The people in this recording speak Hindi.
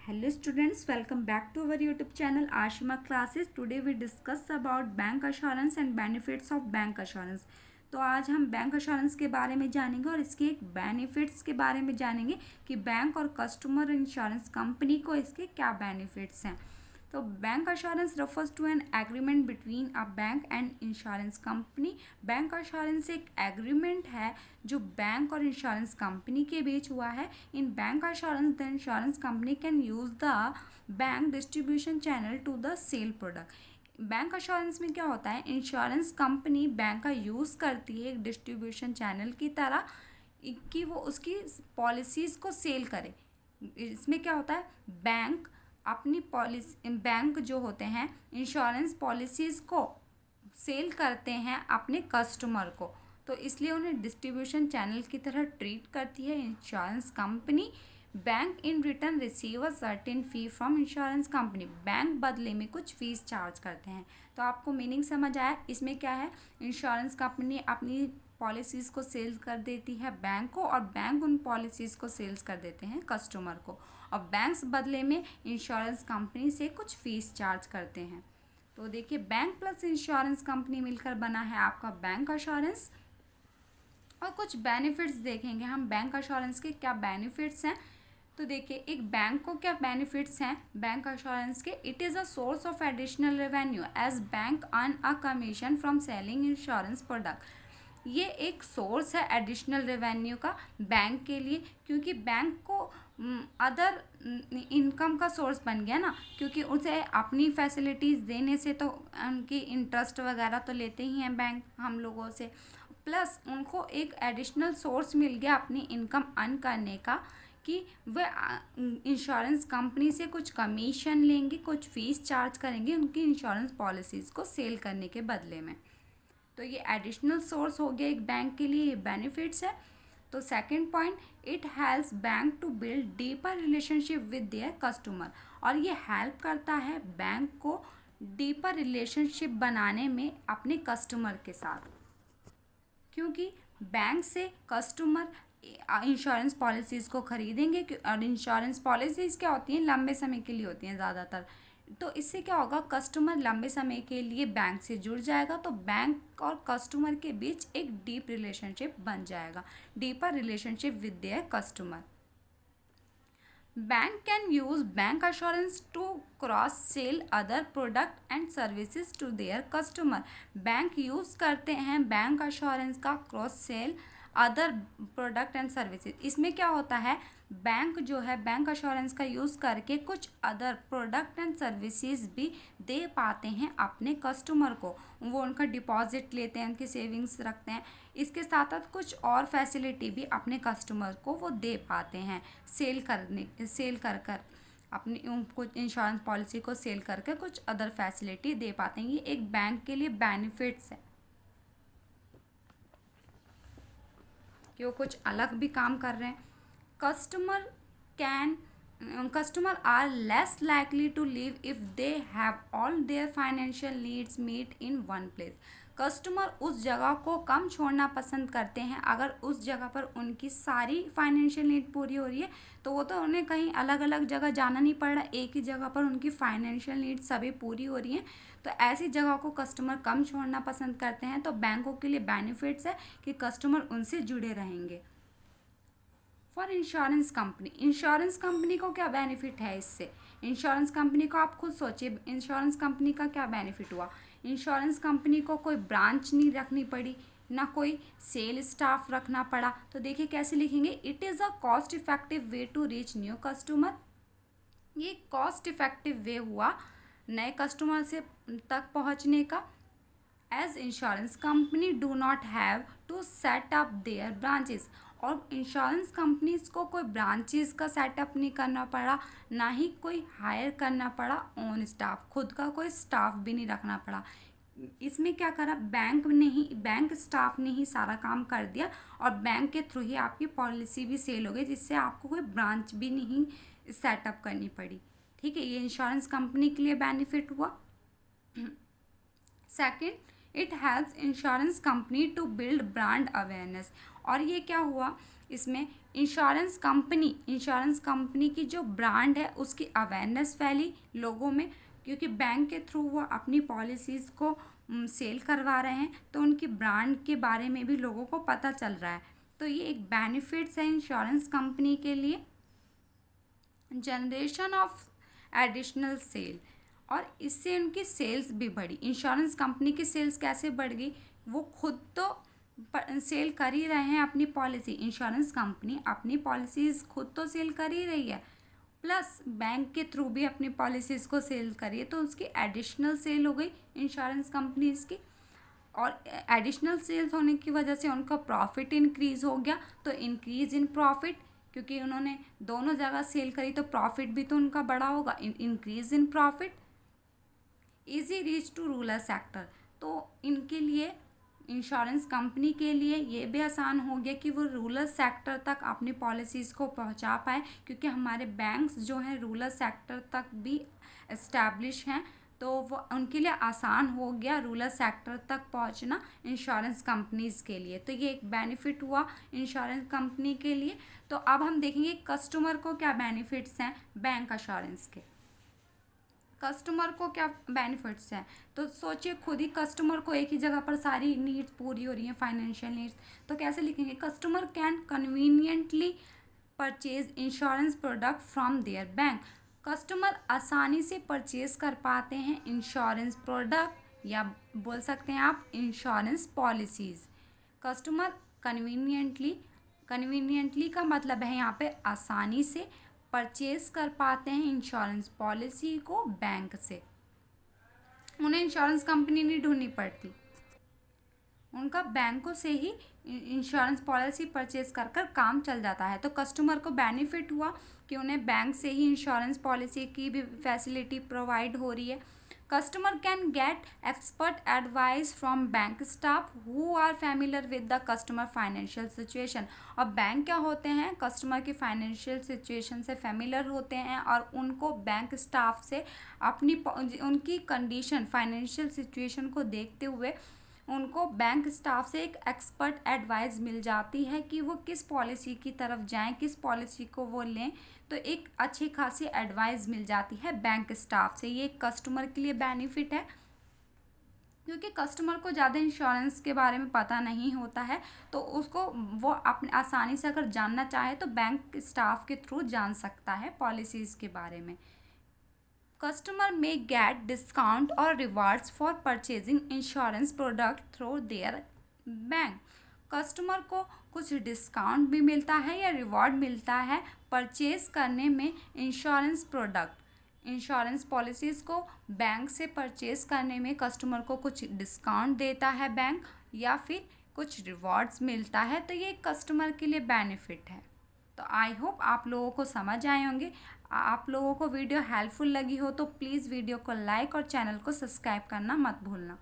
Hello students, welcome back to our YouTube channel Ashima Classes. Today we discuss about bank assurance and benefits of bank assurance. तो आज हम बैंक अश्योरेंस के बारे में जानेंगे और इसके एक बेनिफिट्स के बारे में जानेंगे कि बैंक और कस्टमर इंश्योरेंस कंपनी को इसके क्या बेनिफिट्स हैं। तो bank assurance refers to an agreement between a bank and insurance company. Bank assurance एक एग्रीमेंट है जो बैंक और इंश्योरेंस कंपनी के बीच हुआ है। In bank assurance the insurance company can use the bank distribution channel to the sell product. Bank assurance में क्या होता है, इंश्योरेंस कंपनी बैंक का यूज़ करती है एक डिस्ट्रीब्यूशन चैनल की तरह कि वो उसकी पॉलिसीज़ को सेल करे। इसमें क्या होता है, बैंक अपनी पॉलिसी, बैंक जो होते हैं इंश्योरेंस पॉलिसीज़ को सेल करते हैं अपने कस्टमर को, तो इसलिए उन्हें डिस्ट्रीब्यूशन चैनल की तरह ट्रीट करती है insurance company. Bank in return receive a certain fee from insurance company. Bank बदले में कुछ फीस चार्ज करते हैं। तो आपको मीनिंग समझ आया। इसमें क्या है, इंश्योरेंस कंपनी अपनी पॉलिसीज़ को सेल कर देती है बैंक को और बैंक उन पॉलिसीज़ को सेल्स कर देते हैं कस्टमर को, और बैंक्स बदले में इंश्योरेंस कंपनी से कुछ फीस चार्ज करते हैं। तो देखिए, बैंक प्लस इंश्योरेंस कंपनी मिलकर बना है आपका बैंक अश्योरेंस। और कुछ बेनिफिट्स देखेंगे हम, बैंक अश्योरेंस के क्या बेनिफिट्स हैं। तो देखिए, एक बैंक को क्या बेनिफिट्स हैं बैंक अश्योरेंस के। It is a source of additional revenue as bank earn a commission from selling insurance product. ये एक सोर्स है एडिशनल रेवेन्यू का बैंक के लिए, क्योंकि बैंक को अदर इनकम का सोर्स बन गया ना, क्योंकि उसे अपनी फैसिलिटीज़ देने से तो उनकी इंटरेस्ट वगैरह तो लेते ही हैं बैंक हम लोगों से, प्लस उनको एक एडिशनल सोर्स मिल गया अपनी इनकम अर्न करने का कि वह इंश्योरेंस कंपनी से कुछ कमीशन लेंगे, कुछ फीस चार्ज करेंगे उनकी इंश्योरेंस पॉलिसीज़ को सेल करने के बदले में। तो ये एडिशनल सोर्स हो गया एक बैंक के लिए, ये बेनिफिट्स है। तो second point, it helps bank to build deeper relationship with their customer. और ये हेल्प करता है बैंक को डीपर रिलेशनशिप बनाने में अपने कस्टमर के साथ, क्योंकि बैंक से कस्टमर इंश्योरेंस पॉलिसीज़ को ख़रीदेंगे। और इंश्योरेंस पॉलिसीज़ क्या होती हैं, लंबे समय के लिए होती हैं ज़्यादातर। तो इससे क्या होगा, कस्टमर लंबे समय के लिए बैंक से जुड़ जाएगा, तो बैंक और कस्टमर के बीच एक डीप रिलेशनशिप बन जाएगा, deeper relationship with their customer. Bank can use bank assurance to cross sell other product and services to their customer. Bank use करते हैं बैंक अश्योरेंस का cross sell other product and services. इसमें क्या होता है, बैंक जो है बैंक अश्योरेंस का यूज़ करके कुछ अदर प्रोडक्ट एंड सर्विसेज भी दे पाते हैं अपने कस्टमर को। वो उनका डिपॉजिट लेते हैं, उनकी सेविंग्स रखते हैं, इसके साथ साथ कुछ और फैसिलिटी भी अपने कस्टमर को वो दे पाते हैं सेल कर कर अपनी उनको इंश्योरेंस पॉलिसी को सेल करके कुछ अदर फैसिलिटी दे पाते हैं। ये एक बैंक के लिए बेनिफिट्स है कि वो कुछ अलग भी काम कर रहे हैं। Customer can customer are less likely to leave if they have all their financial needs meet in one place. Customer उस जगह को कम छोड़ना पसंद करते हैं अगर उस जगह पर उनकी सारी फाइनेंशियल नीड पूरी हो रही है, तो वो तो उन्हें कहीं अलग अलग जगह जाना नहीं पड़ रहा, एक ही जगह पर उनकी फाइनेंशियल नीड सभी पूरी हो रही हैं। तो ऐसी जगह को कस्टमर कम छोड़ना पसंद करते हैं। तो बैंकों के लिए बेनिफिट्स है कि कस्टमर उनसे जुड़े रहेंगे। फॉर इंश्योरेंस कंपनी को क्या बेनिफिट है इससे। इंश्योरेंस कंपनी को आप खुद सोचिए, इंश्योरेंस कंपनी का क्या बेनिफिट हुआ। इंश्योरेंस कंपनी को कोई ब्रांच नहीं रखनी पड़ी, ना कोई सेल स्टाफ रखना पड़ा। तो देखिए कैसे लिखेंगे, it is a cost effective way to reach new customer. ये कॉस्ट इफेक्टिव वे हुआ नए कस्टमर से तक पहुंचने का। As insurance company do not have to set up their branches. और इंश्योरेंस कंपनीज को कोई ब्रांचेस का सेटअप नहीं करना पड़ा, ना ही कोई हायर करना पड़ा ओन स्टाफ, खुद का कोई स्टाफ भी नहीं रखना पड़ा। इसमें क्या करा, बैंक स्टाफ ने ही सारा काम कर दिया, और बैंक के थ्रू ही आपकी पॉलिसी भी सेल हो गई, जिससे आपको कोई ब्रांच भी नहीं सेटअप करनी पड़ी। ठीक है, ये इंश्योरेंस कंपनी के लिए बेनिफिट हुआ। Second, it helps insurance company to build brand awareness. और ये क्या हुआ, इसमें इंश्योरेंस कंपनी की जो ब्रांड है उसकी अवेयरनेस फैली लोगों में, क्योंकि बैंक के थ्रू वो अपनी पॉलिसीज़ को सेल करवा रहे हैं, तो उनकी ब्रांड के बारे में भी लोगों को पता चल रहा है। तो ये एक बेनिफिट्स है इंश्योरेंस कंपनी के लिए। जनरेशन ऑफ एडिशनल सेल, और इससे उनकी सेल्स भी बढ़ी। इंश्योरेंस कंपनी की सेल्स कैसे बढ़ गई, वो खुद तो सेल कर ही रहे हैं अपनी पॉलिसी, इंश्योरेंस कंपनी अपनी पॉलिसीज़ खुद तो सेल कर ही रही है, प्लस बैंक के थ्रू भी अपनी पॉलिसीज़ को सेल करिए, तो उसकी एडिशनल सेल हो गई इंश्योरेंस कंपनीज़ की। और एडिशनल सेल्स होने की वजह से उनका प्रॉफिट इंक्रीज़ हो गया। तो इंक्रीज़ इन प्रॉफिट, क्योंकि उन्होंने दोनों जगह सेल करी तो प्रॉफिट भी तो उनका बड़ा होगा। Increase in profit. Easy reach to rural sector, तो इनके लिए इंश्योरेंस कंपनी के लिए ये भी आसान हो गया कि वो रूरल सेक्टर तक अपनी पॉलिसीज़ को पहुंचा पाए, क्योंकि हमारे बैंक्स जो हैं रूरल सेक्टर तक भी इस्टेब्लिश हैं, तो वो उनके लिए आसान हो गया रूरल सेक्टर तक पहुंचना इंश्योरेंस कंपनीज़ के लिए। तो ये एक बेनिफिट हुआ इंश्योरेंस कंपनी के लिए। तो अब हम देखेंगे कस्टमर को क्या बेनिफिट्स हैं बैंक इंश्योरेंस के। कस्टमर को क्या बेनिफिट्स हैं, तो सोचिए खुद ही, कस्टमर को एक ही जगह पर सारी नीड्स पूरी हो रही हैं, फाइनेंशियल नीड्स, तो कैसे लिखेंगे, customer can conveniently purchase insurance product from there bank. Customer आसानी से परचेज कर पाते हैं इंश्योरेंस प्रोडक्ट, या बोल सकते हैं आप इंश्योरेंस पॉलिसीज़। कस्टमर कन्वीनियंटली का मतलब है यहाँ पे आसानी से परचेज कर पाते हैं इंश्योरेंस पॉलिसी को बैंक से, उन्हें इंश्योरेंस कंपनी नहीं ढूंढनी पड़ती, उनका बैंकों से ही इंश्योरेंस पॉलिसी परचेज कर काम चल जाता है। तो कस्टमर को बेनिफिट हुआ कि उन्हें बैंक से ही इंश्योरेंस पॉलिसी की भी फैसिलिटी प्रोवाइड हो रही है। Customer can get expert advice from bank staff who are familiar with the customer financial situation. और बैंक क्या होते हैं, कस्टमर की फाइनेंशियल सिचुएशन से फैमिलियर होते हैं, और उनको बैंक स्टाफ से उनकी कंडीशन फाइनेंशियल सिचुएशन को देखते हुए उनको बैंक स्टाफ से एक एक्सपर्ट एडवाइस मिल जाती है कि वो किस पॉलिसी की तरफ जाएं, किस पॉलिसी को वो लें। तो एक अच्छी खासी एडवाइस मिल जाती है बैंक स्टाफ से। ये कस्टमर के लिए बेनिफिट है, क्योंकि कस्टमर को ज़्यादा इंश्योरेंस के बारे में पता नहीं होता है, तो उसको वो अपने आसानी से अगर जानना चाहे तो बैंक स्टाफ के थ्रू जान सकता है पॉलिसीज़ के बारे में। Customer may get discount or rewards for purchasing insurance product through their bank. Customer को कुछ डिस्काउंट भी मिलता है या रिवॉर्ड मिलता है परचेज करने में इंश्योरेंस प्रोडक्ट, इंश्योरेंस पॉलिसीज़ को बैंक से परचेज करने में कस्टमर को कुछ डिस्काउंट देता है बैंक, या फिर कुछ रिवॉर्ड्स मिलता है। तो ये कस्टमर के लिए बेनिफिट है। तो आई होप आप लोगों को समझ आए होंगे। आप लोगों को वीडियो हेल्पफुल लगी हो तो प्लीज़ वीडियो को लाइक और चैनल को सब्सक्राइब करना मत भूलना।